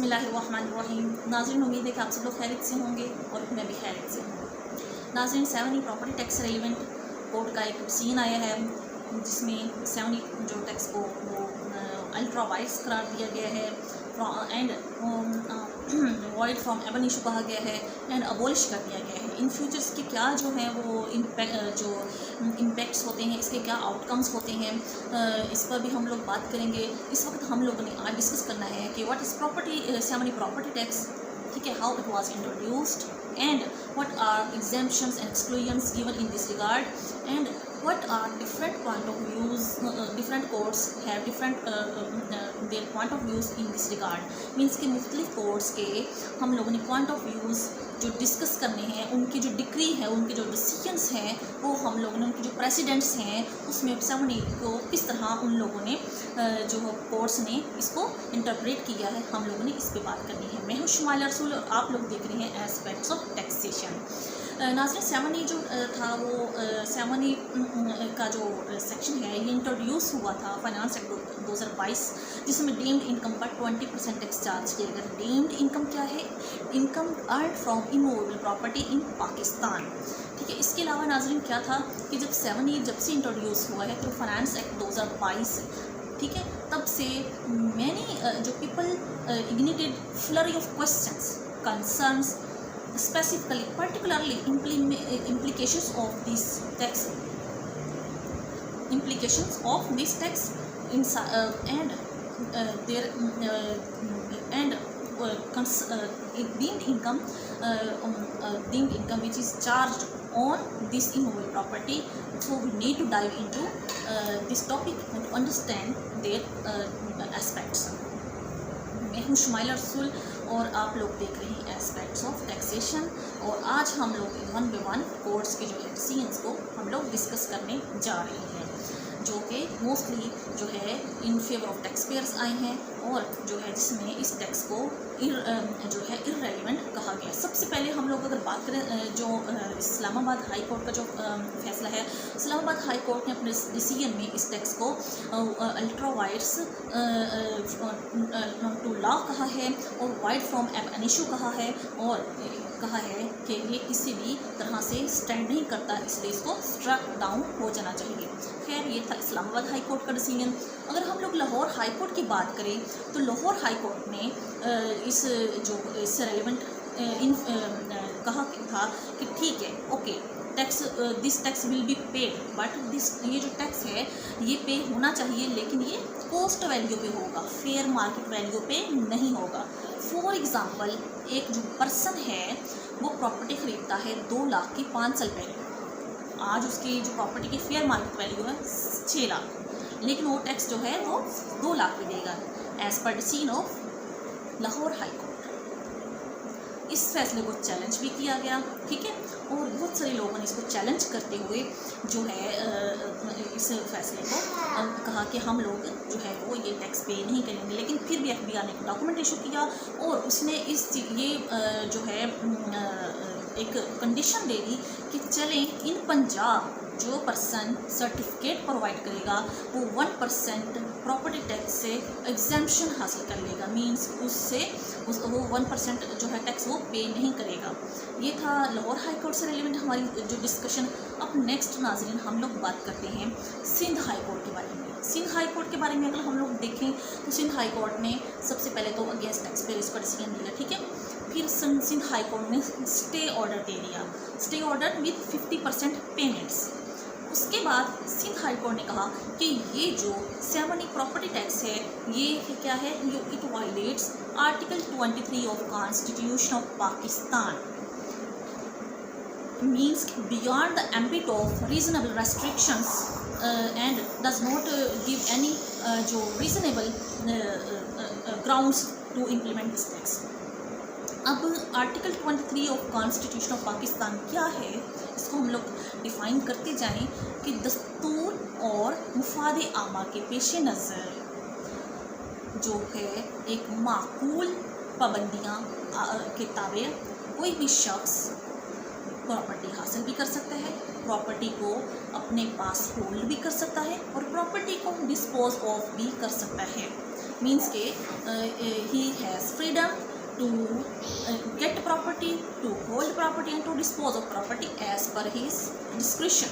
बिस्मिल्लाहिर्रहमानिर्रहीम। नाज़रीन, उम्मीद है कि आप सब लोग खैरियत से होंगे और मैं भी खैरियत से हूँ। नाज़रीन, 7E property tax relevant code का एक सीन आया है जिसमें 7E जो टैक्स को वो अल्ट्रा वाइड्स करार दिया गया है एंड वॉइड फ्रॉम एबन इशू कहा गया है एंड अबॉलिश कर दिया गया है। इन फ्यूचर्स के क्या जो है वो इम्पैक्ट्स होते हैं, इसके क्या आउटकम्स होते हैं, इस पर भी हम लोग बात करेंगे। इस वक्त हम लोगों ने आज डिस्कस करना है कि what is property 7E property tax, ठीक है, how it was introduced and what are exemptions and exclusions given in this regard and what are different point of views, different courts have different their point of views in this regard, means कि मुख्तलिफ courts के हम लोगों ने point of views जो discuss करने हैं, उनकी जो डिक्री है, उनके जो डिसीजंस हैं, वो हम लोगों ने उनके जो प्रेसिडेंट्स हैं उसमें 7E को किस तरह उन लोगों ने जो कोर्ट्स ने इसको इंटरप्रेट किया है, हम लोगों ने इस पर बात करनी है। मैं हूँ शुमाइला रसूल और आप लोग देख रहे हैं एस्पेक्ट्स ऑफ टैक्सेशन। नाज़रीन, 7E जो था वो 7E का जो सेक्शन है ये इंट्रोड्यूस हुआ था फाइनेंस एक्ट 2022, जिसमें डीम्ड इनकम पर 20% टैक्स चार्ज किया गया। डीम्ड इनकम क्या है? Income earn from immovable property in Pakistan, ठीक है। इसके अलावा नाज़रीन क्या था कि जब 7E जब से इंट्रोड्यूस हुआ है तो फाइनेंस एक्ट 2022, ठीक है, तब से मैनी जो people ignited flurry of questions concerns specifically particularly implications of this tax and their deemed income which is charged on this immovable property. So we need to dive into this topic and understand their aspects. मैं हूँ शुमाइला रसूल और आप लोग देख रहे हैं aspects of taxation, और आज हम लोग 1 by 1 कोर्ट्स के जो है डिसीजंस को हम लोग डिस्कस करने जा रहे हैं, जो कि मोस्टली जो है in favour of tax payers आए हैं और जो है जिसमें इस टैक्स को जो है इररेलेवेंट कहा गया। सबसे पहले हम लोग अगर बात करें जो इस्लामाबाद हाई कोर्ट का जो फैसला है, इस्लामाबाद हाई कोर्ट ने अपने डिसीजन में इस टैक्स को अल्ट्रा वाइड्स टू लॉ कहा है और वाइड फ्रॉम एन इशू कहा है, और कहा है कि ये किसी भी तरह से स्टैंड नहीं करता, इसलिए इसको स्ट्रक डाउन हो जाना चाहिए। खैर, ये था इस्लामाबाद हाई कोर्ट का डिसीजन। अगर हम लोग लाहौर हाई कोर्ट की बात करें तो लाहौर हाई कोर्ट ने इससे रेलिवेंट कहा था कि ठीक है, okay, this tax will be paid, but ये जो टैक्स है ये पे होना चाहिए, लेकिन ये कॉस्ट वैल्यू पे होगा, फेयर मार्केट वैल्यू पे नहीं होगा। फॉर एग्ज़ाम्पल, एक जो पर्सन है वो प्रॉपर्टी ख़रीदता है 2 लाख की 5 साल पहले, आज उसकी जो प्रॉपर्टी की फेयर मार्केट वैल्यू है 6 लाख, लेकिन वो टैक्स जो है वो 2 लाख में देगा as per decision of Lahore high court. इस फैसले को चैलेंज भी किया गया, ठीक है, और बहुत सारे लोगों ने इसको चैलेंज करते हुए जो है इस फैसले को कहा कि हम लोग जो है वो ये टैक्स पे नहीं करेंगे। लेकिन फिर भी FBI ने डॉक्यूमेंट इशू किया और उसने जो है एक कंडीशन दे दी कि चलें इन पंजाब जो पर्सन सर्टिफिकेट प्रोवाइड करेगा वो 1% प्रॉपर्टी टैक्स से एग्जेम्पशन हासिल कर लेगा, मींस वो 1% जो है टैक्स वो पे नहीं करेगा। ये था लाहौर हाई कोर्ट से रिलेवेंट हमारी जो डिस्कशन। अब नेक्स्ट नाज़रीन हम लोग बात करते हैं सिंध हाई कोर्ट के बारे में। सिंध हाई कोर्ट के बारे में अगर हम लोग देखें तो सिंध हाई कोर्ट ने सबसे पहले तो अगेंस्ट टैक्स पेयर इस पर डिसीजन दिया, ठीक है। फिर सिंध हाई कोर्ट ने स्टे ऑर्डर दे दिया, स्टे ऑर्डर विथ 50% पेमेंट्स। उसके बाद सिंध हाई कोर्ट ने कहा कि ये जो 7E प्रॉपर्टी टैक्स है ये क्या है, it violates article 23 of constitution of Pakistan, means beyond the ambit of reasonable restrictions and does not give any जो reasonable grounds to implement this tax. अब article 23 of constitution of Pakistan क्या है, इसको हम लोग डिफ़ाइन करते जाएं कि दस्तूर और मुफाद आमा के पेश नज़र जो है एक माकूल पाबंदियाँ के ताबे कोई भी शख्स प्रॉपर्टी हासिल भी कर सकता है, प्रॉपर्टी को अपने पास होल्ड भी कर सकता है और प्रॉपर्टी को डिस्पोज ऑफ भी कर सकता है। मीन्स के he has freedom to get property, to hold property and to dispose of property as per his description.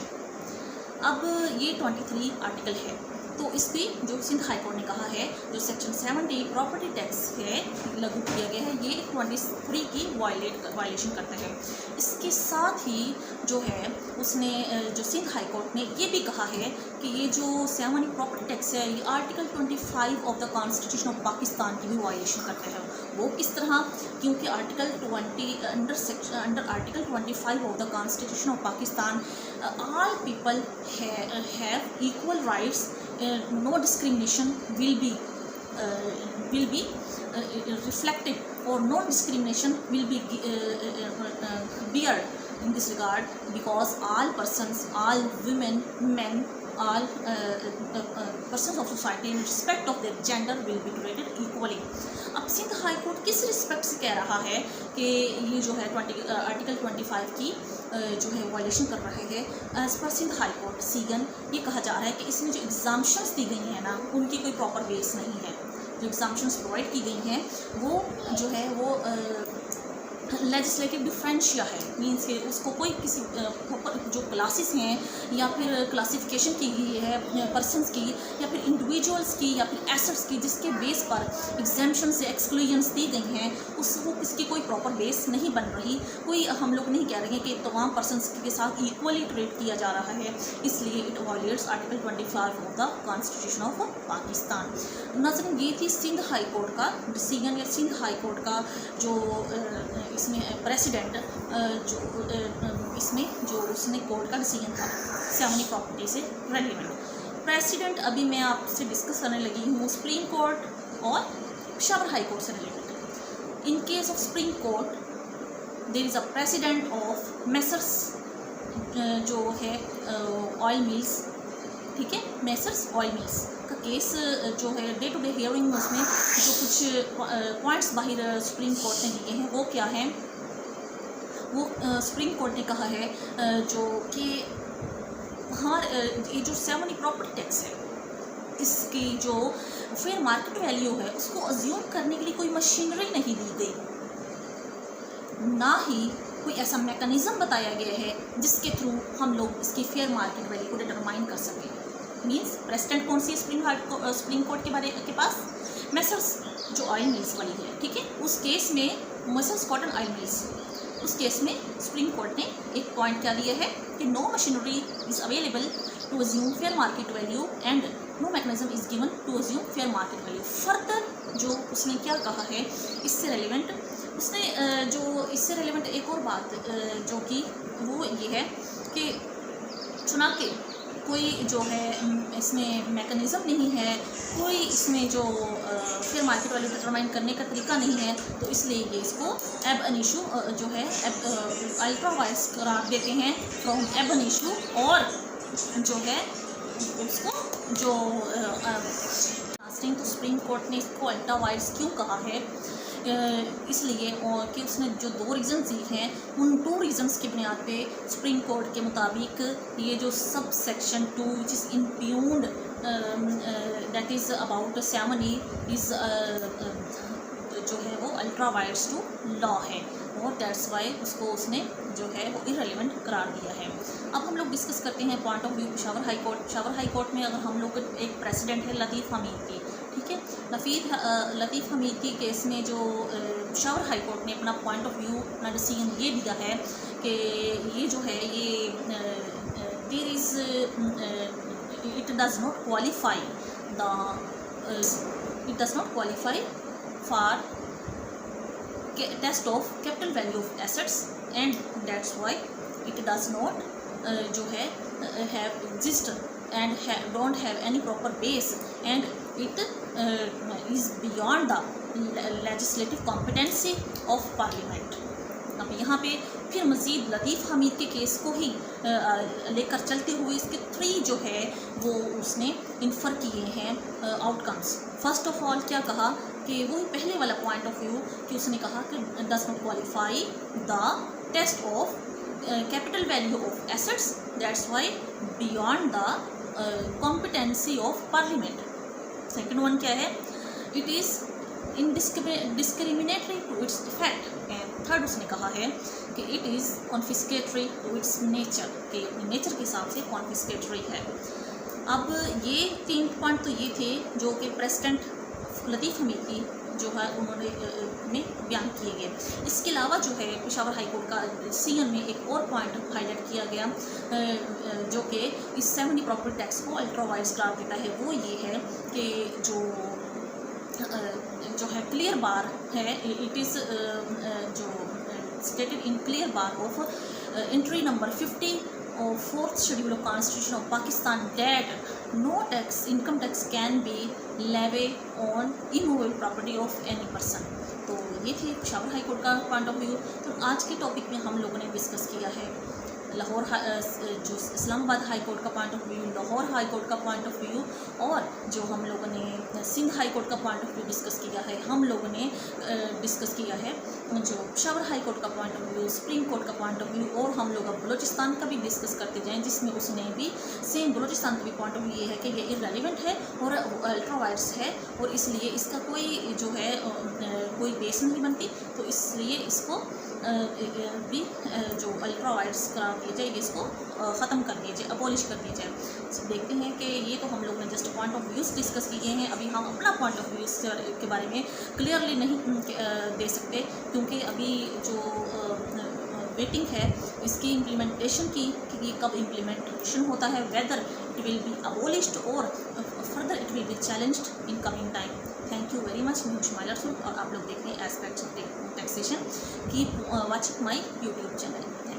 अब ये 23 आर्टिकल है, तो इसकी जो सिंध हाई कोर्ट ने कहा है, जो सेक्शन 70 प्रॉपर्टी टैक्स है लागू किया गया है, ये 23 की वायलेशन करता है। इसके साथ ही जो है उसने जो सिंध हाई कोर्ट ने ये भी कहा है कि ये जो 70 प्रॉपर्टी टैक्स है ये article 25 of the constitution of Pakistan की भी वायलेशन करता है। वो किस तरह? क्योंकि article 20 under article 25 of the constitution of Pakistan all people have equal rights, no discrimination will be reflected, or no discrimination will be bear in this regard, because all persons, all women, men, all persons of society in respect of their gender will be treated equally। अब Sindh high court किस respect से कह रहा है कि ये जो है आर्टिकल 25 की जो है वायलेशन कर रहे हैं? As per Sindh high court सीगन ये कहा जा रहा है कि इसमें जो एग्जाम्पशंस दी गई हैं ना, उनकी कोई प्रॉपर बेस नहीं है। जो एग्जाम्पशंस प्रोवाइड की गई हैं वो जो है वो लेजिस्लेटिव डिफरेंशिया है, मीन्स कि उसको कोई किसी जो क्लासेस हैं या फिर क्लासिफिकेशन की गई है पर्सनस की या फिर इंडिविजुअल्स की या फिर एसेट्स की, जिसके बेस पर एग्जाम्पशन से एक्सक्लूजन्स दी गई हैं, उसको इसकी कोई प्रॉपर बेस नहीं बन रही। कोई हम लोग नहीं कह रहे हैं कि तमाम पर्सनस के साथ इक्वली ट्रीट किया जा रहा है, इसलिए it violates article 25 of the constitution of Pakistan. नाज़रीन, ये थी सिंध हाई कोर्ट का डिसीजन, या सिंध हाई कोर्ट का जो इसमें प्रेसिडेंट जो इसमें जो उसने कोर्ट का डिसीजन था 70 प्रॉपर्टी से रेलिवेंट। प्रेसिडेंट अभी मैं आपसे डिस्कस करने लगी हूँ सुप्रीम कोर्ट और पेशावर हाई कोर्ट से related. In case of supreme court there is a precedent of messrs जो है ऑयल मिल्स, ठीक है, मेसर्स ऑयल मिल्स का केस जो है डे टू डे हियरिंग में उसमें जो कुछ पॉइंट्स बाहर सुप्रीम कोर्ट ने दिए हैं वो क्या हैं? वो सुप्रीम कोर्ट ने कहा है जो कि हमारे ये जो 70 प्रॉपर्टी टैक्स है, इसकी जो फेयर मार्केट वैल्यू है उसको अज्यूम करने के लिए कोई मशीनरी नहीं दी गई, ना ही कोई ऐसा मैकेनिज़्म बताया गया है जिसके थ्रू हम लोग इसकी फेयर मार्केट वैल्यू को डिटरमाइन कर सकें। मीन्स प्रेसिडेंट कौन सी सुप्रीम कोर्ट के पास? मेसर्स जो ऑयल मिल्स वाली है, ठीक है, उस केस में मेसर्स कॉटन ऑयल मिल्स, उस केस में सुप्रीम कोर्ट ने एक पॉइंट क्या दिया है कि no machinery is available to assume fair market value and no mechanism is given to assume fair market value. Further जो उसने क्या कहा है इससे रेलिवेंट, उसने जो इससे रेलिवेंट एक और बात जो कि वो ये है कि चुना के कोई जो है इसमें मैकेनिज़्म नहीं है, कोई इसमें जो फेयर मार्केट वैल्यू डिटरमाइन करने का तरीका नहीं है, तो इसलिए ये इसको एब एन इशू जो है अल्ट्रा वायर्स करार देते हैं फ्रॉम एब एन इशू, और जो है उसको जो तो सुप्रीम कोर्ट ने इसको अल्ट्रा वायर्स क्यों कहा है? इसलिए और कि उसने जो 2 रीज़न्स दिए हैं, उन 2 रीज़न्स की बुनियाद पे सुप्रीम कोर्ट के मुताबिक ये जो sub section 2 which is इम्प्यून्ड that is about 70 is जो है वो अल्ट्रा वायर्स टू लॉ है, और दैट्स वाई उसको उसने जो है वो इररिलेवेंट करार दिया है। अब हम लोग डिस्कस करते हैं point of view Peshawar high court. Peshawar high court में अगर हम लोग एक प्रेसिडेंट है लतीफ़ हमीद की, ठीक है, लतीफ़ हमीद की केस में जो पेशावर हाई कोर्ट ने अपना पॉइंट ऑफ व्यू, अपना डिसीजन ये दिया है कि ये जो है ये there is it does not qualify for test of capital value of assets and that's why it does not जो है have exist and don't have any proper base and it is beyond the legislative competency of parliament. अब यहाँ पे फिर मज़ीद लतीफ़ हमीद के case को ही लेकर चलते हुए इसके 3 जो है वो उसने इन्फर किए हैं आउटकम्स। फर्स्ट ऑफ ऑल क्या कहा कि वही पहले वाला पॉइंट ऑफ व्यू कि उसने कहा कि does not qualify the test of capital value of assets, that's why beyond the competency of parliament. Second one क्या है it is discriminatory to its effect. And third उसने कहा है कि it is confiscatory to its nature, कि अपने nature के हिसाब से कॉन्फिस्केटरी है। अब ये 3 पॉइंट तो ये थे जो कि प्रेसिडेंट लतीफ़ हमीद की जो है उन्होंने में बयान किए गए। इसके अलावा जो है पेशावर हाई कोर्ट का सीएन में एक और पॉइंट हाईलाइट किया गया जो कि इस 70 प्रॉपर्टी टैक्स को अल्ट्रा वाइज करार देता है। वो ये है कि जो है क्लियर बार है, इट इज़ जो stated in clear bar of entry number 50 of 4th schedule of Constitution of Pakistan that no tax, income tax can be levied on immovable property of any person। तो ये थी Peshawar high court का point of view. तो आज के topic में हम लोगों ने डिस्कस किया है लाहौर जो इस्लामाबाद हाई कोर्ट का point of view, Lahore high court का पॉइंट ऑफ व्यू, और जो हम लोगों ने सिंध हाई कोर्ट का पॉइंट ऑफ व्यू डिस्कस किया है। हम लोगों ने डिस्कस किया है जो पेशावर हाई कोर्ट का point of view, supreme court का पॉइंट ऑफ व्यू, और हम लोग अब बलूचिस्तान का भी डिस्कस करते जाएँ, जिसमें उसने भी सेम बलूचिस्तान का भी पॉइंट ऑफ व्यू ये है कि ये इररेलेवेंट है और अल्ट्रा वायर्स है, और इसलिए इसका कोई जो है कोई बेस नहीं बनती। तो इसलिए इसको भी जो अल्ट्रा वायर्स करार दिए जाए, इसको ख़त्म कर दिया जाए, अबॉलिश कर दिया जाए। देखते हैं कि ये तो हम लोग ने just point of views discuss किए हैं। अभी हम अपना पॉइंट ऑफ व्यूज़ के बारे में क्लियरली नहीं दे सकते, क्योंकि अभी जो वेटिंग है इसकी इम्प्लीमेंटेशन की कि ये कब इम्प्लीमेंटेशन होता है, whether it will be abolished और further it will be challenged in coming time. Thank you very much. मैं हुशमाइला रसूल और आप लोग देख रहे हैं aspects of taxation. Keep watching my YouTube channel.